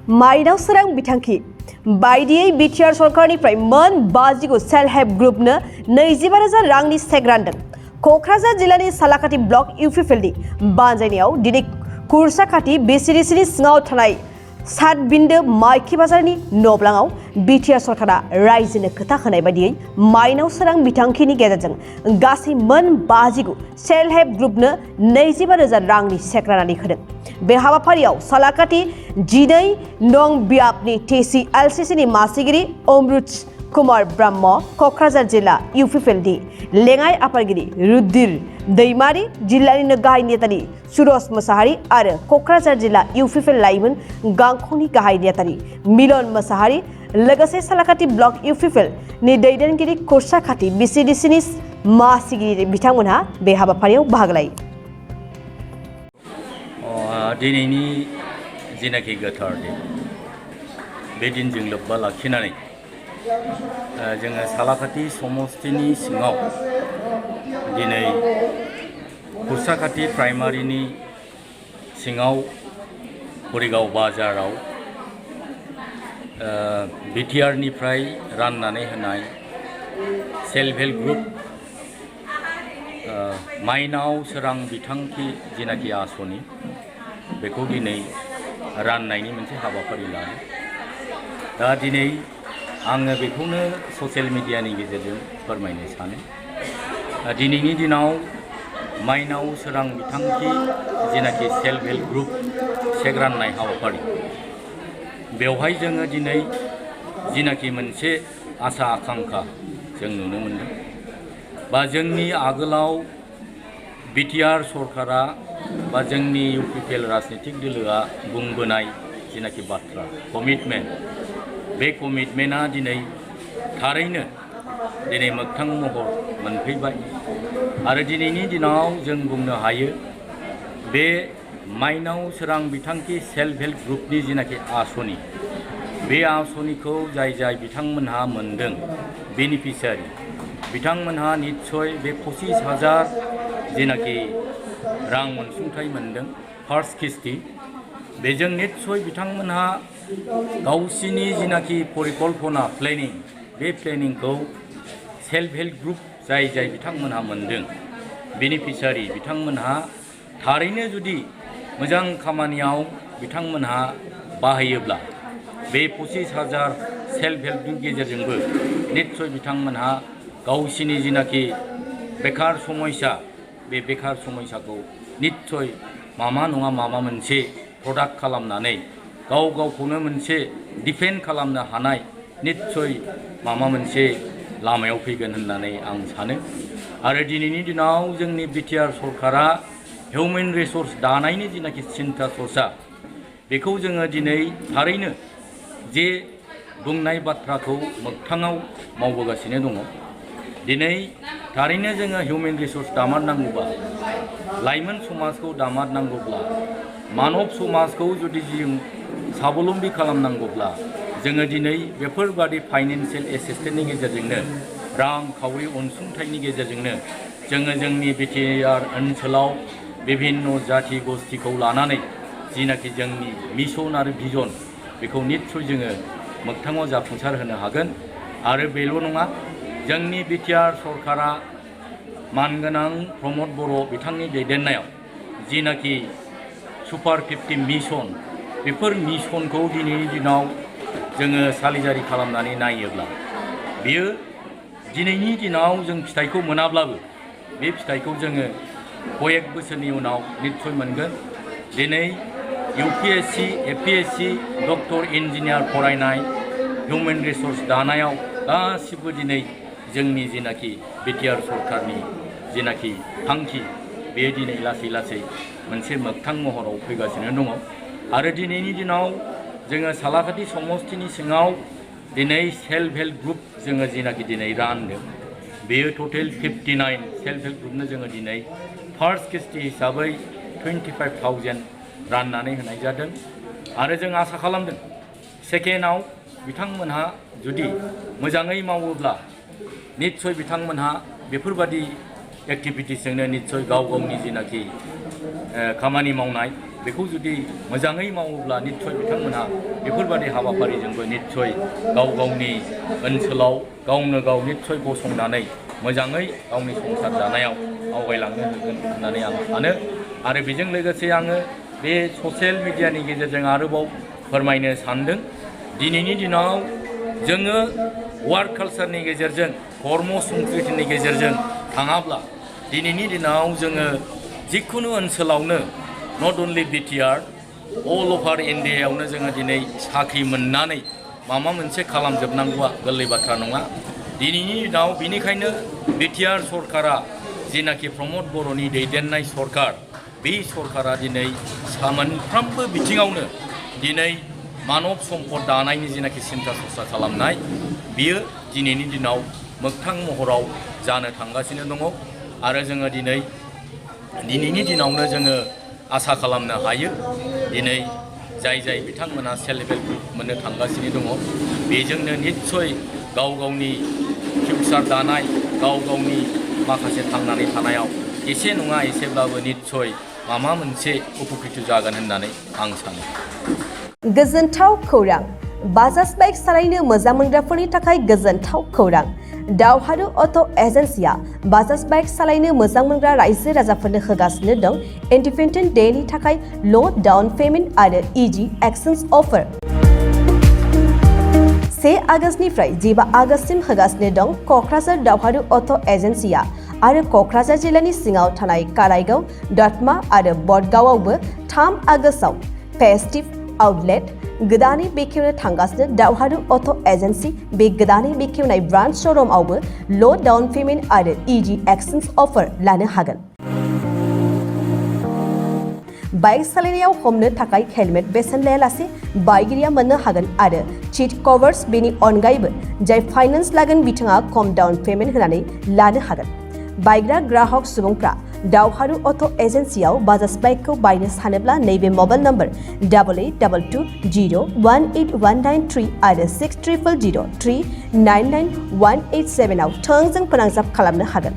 माइनाव सोरां बिथांखि बायदियै बिटिआर सरकारनिफ्राय मोन 50 सेल्फ हेल्प ग्रुपनो 25,000 रांनि चेक रानदों। क'क्राझार जिल्लानि सालाकाथि ब्लक इउपिपिएलनि बानजायनायाव दिनै कुर्साखाथि बिसिडिसिनि सिङाव थानाय सातबिन्दो माइखि बाजारनि न'ब्लाङाव बिटिआर सरकारा रायजोनो खोथा होनाय बायदियै माइनाव सोरां बिथांखिनि गेजेरजों गासै मोन 50 सेल्फ हेल्प ग्रुपनो 25,000 रांनि चेक राननानै होदों। बे हाबाफारियाव सालाकाथि 12 नं बियाबनि TCLCCनि मासिगिरि अमृत कुमार ब्रह्म, क'क्राझार जिल्ला इउपिपिएलनि लेङाइ आफादगिरि रुद्र दैमारि, जिल्लानिनो गाहाय नेतानि सुरज मोसाहारि आरो क'क्राझार जिल्ला इउपिपिएल लाइमोन गांखंनि गाहाय नेतानि मिलन मोसाहारि लोगोसे सालाकाथि ब्लक इउपिपिएलनि दैदेनगिरि कुर्साखाथि बिसिडिसिनि मासिगिरि बिथांमोनहा बे हाबाफारियाव बाहागो लायो। दिनैनि जेनाखि गोथार दिन बे दिनजों लोब्बा लाखिनानै जोङो सालाकाथि समस्तिनि सिङाव दिनै कुर्साखाथि प्राइमारिनि सिङाव हरिगाव बाजाराव बिटिआरनिफ्राय राननानै होनाय सेल्फ हेल्प ग्रुप माइनाव सोरां बिथांखि जेनाखि आसनि बेखौ दिनै राननायनि मोनसे हाबाफारि लादों। दा दिनै आङो बेखौनो ससियेल मिडियानि गेजेरजों फोरमायनो सानो। दिनैनि दिनाव माइनाव सोरां बिथांखि जेनाखि सेल्फ हेल्प ग्रुप चेक राननाय हाबाफारि बेवहाय जोङो दिनै जेनाखि मोनसे आसा आकांक्षा जों नुनो मोनदों बा जोंनि आगोलाव बिटिआर सरकारा बा जोंनि इउपिपिएल राजनितिक दोलोआ बुंबोनाय जेनाखि बाथ्रा कमिटमेन्ट बे कमिटमेन्टआ दिनै थारैनो दिनै मोगथां महर मोनफैबाय आरो दिनैनि दिनाव जों बुंनो हायो बे माइनाव सोरां बिथांखि सेल्फ हेल्प ग्रुपनि जेनाखि आसनि बे आसनिखौ जाय बिथांमोनहा मोनदों बेनिफिसियारि बिथांमोनहा निस्सय बे 25,000 जेनाखि रां अनसुंथाइ मोनदों फार्स्ट किस्ति बेजों निस्सय बिथांमोनहा गावसिनि जेनाखि परिकल्पना प्लेनिं बे प्लेनिंखौ सेल्फ हेल्प ग्रुप जाय बिथांमोनहा मोनदों बेनिफिसियारि बिथांमोनहा थारैनो जुदि मोजां खामानियाव बिथांमोनहा बाहायोब्ला बे 25,000 सेल्फ हेल्पनि गेजेरजोंबो निस्सय बिथांमोनहा गावसिनि जेनाखि बेकार समस्या बे बेकार समस्याखौ निस्सय माबा नङा माबा मोनसे प्रडाक्ट खालामनानै गावखौनो मोनसे डिफेन्ड खालामनो हानाय निस्सय माबा मोनसे लामायाव फैगोन होननानै आं सानो। आरो दिनैनि दिनाव जोंनि बिटिआर सरकारा हिउमेन रिसोर्स दानायनि जेनाखि सिन्था सरसा बेखौ जोङो दिनै थारैनो जे बुंनाय बाथ्राखौ मोगथाङाव मावबोगासिनो दङ। दिनै थारैनो जोङो हिउमेन रिसोर्स दामारनांगौबा लाइमोन समाजखौ दामारनांगौब्ला मानब समाजखौ जुदि जों साबलम्बी खालामनांगौब्ला जोङो दिनै बेफोरबादि फाइनेन्सियेल एसिस्टेन्टनि गेजेरजोंनो रांखावरि अनसुंथाइनि गेजेरजोंनो जोङो जोंनि बिटिआर ओनसोलाव बिभिन्न जाथि गस्थिखौ लानानै जिनाखि जोंनि मिशन आरो भिजन बेखौ निस्सय जोङो मोगथाङाव जाफुंसार होनो हागोन। आरो बेल' नङा, जोंनि बिटिआर सरकारा मानगोनां प्रमद बर' बिथांनि दैदेननायाव जिनाखि सुपार 50 मिशन बेफोर मिशनखौ दिनैनि दिनाव जोङो सालिजारि खालामनानै नायोब्ला बियो दिनैनि दिनाव जों फिथाइखौ मोनाब्लाबो बे फिथाइखौ जोङो कयेक बोसोरनि उनाव निस्सय मोनगोन। दिनै UPSC, APSC, डक्टर इन्जिनियार फरायनाय हिउमेन रिसोर्स दानायाव गासिबो दिनै जोंनि जेनाखि बिटिआर सरकारनि जेनाखि थांखि बे दिनै लासै मोनसे मोगथां महराव फैगासिनो दङ। आरो दिनैनि दिनाव जोङो सालाकाथि समस्तिनि सिङाव दिनै सेल्फ हेल्प ग्रुप जोङो जेनाखि दिनै रानदों बेयो टटेल 59 सेल्फ हेल्प ग्रुपनो जोङो दिनै फार्स्ट किस्ति हिसाबै 25,000 राननानै होनाय जादों। आरो जों आसा खालामदों सेकेन्डआव बिथांमोनहा जुदि मोजाङै मावोब्ला निस्सय बिथांमोनहा बेफोरबादि एक्टिभिटिसजोंनो निस्सय गावनि जेनाखि खामानि मावनाय बेखौ जुदि मोजाङै मावोब्ला निस्सय बिथांमोनहा बेफोरबादि हाबाफारिजोंबो निस्सय गाव गावनि ओनसोलाव गावनो गाव निस्सय गसंनानै मोजाङै गावनि संसार जानायाव आवगायलांनो हागोन होननानै आं सानो। आरो बेजों लोगोसे आङो बे ससियेल मिडियानि गेजेरजों आरोबाव फोरमायनो सानदों, दिनैनि दिनाव जोङो वार्क कालचारनि गेजेरजों कर्म संस्कृतिनि गेजेरजों थाङाब्ला दिनैनि दिनाव जोङो जिखुनु ओनसोलावनो नट अनलि बिटिआर अल अभार इन्डियायावनो जोङो दिनै साख्रि मोननानै माबा मोनसे खालामजोबनांगौआ गोरलै बाथ्रा नङा। दिनैनि दिनाव बेनिखायनो बिटिआर सरकारा जिनाखि प्रमद बर'नि दैदेननाय सरकार, बे सरकारा दिनै मोनफ्रोमबो बिथिङावनो दिनै मानब सम्पद दानायनि जिनाखि सिन्था सरसा खालामनाय, बियो दिनैनि दिनाव मोगथां महराव जानो थांगासिनो दङ। आरो जोङो दिनैनि दिनावनो जोङो आसा खालामनो हायो, दिनै जाय बिथांमोना सेल्फ हेल्प ग्रुप मोननो थांगासिनो दङ, बेजोंनो निस्सय गाव गावनि फिउचार दानाय, गाव गावनि माखासे थांनानै थानायाव एसे नङा एसेब्लाबो निस्सय माबा मोनसे उपकृत जागोन होननानै आं सानो। गोजोनथाव खौरां, बाजाज बाइक सालायनो मोजां मोनग्राफोरनि थाखाय गोजोनथाव खौरां। दावहारु अट' एजेन्सिया बाजाज बाइक सालायनो मोजां मोनग्रा रायजो राजाफोरनो होगासिनो दं इन्डिपेन्डेन्ट डेनि थाखाय ल' डाउन पेमेन्ट आरो इजि एक्सचेन्ज अफार। 1 आगस्तनिफ्राय 15 आगस्तसिम होगासिनो दं क'क्राझार दावहारु अट' एजेन्सिया आरो क'क्राझार जिल्लानि सिङाव थानाय काराइगाव, दतमा आरो बडगावआवबो 3 आगस्टआव फेस्टिभ आउटलेट गोदानै बेखेवनो थांगासिनो दावहारु अट' एजेन्सि। बे गोदानै बेखेवनाय ब्रान्च श'रुमआवबो ल' डाउन पेमेन्ट आरो इजि एक्सचेन्ज अफार लानो हागोन। बाइक सालायनायाव हमनो थाखाय हेलमेट बेसेन लायालासे बाइकगिरिया मोननो हागोन आरो सीट कभार्स। बेनि अनगायैबो जाय फाइनान्स लागोन बिथाङा खम डाउन पेमेन्ट होनानै लानो हागोन। बायग्रा ग्राहक सुबुंफ्रा दावहारु अट' एजेन्सियाव बाजाज बाइकखौ बायनो सानोब्ला नैबे मबाइल नम्बर 8822018193 आरो 600003991187 आव थोंजों फोनांजाब खालामनो हागोन।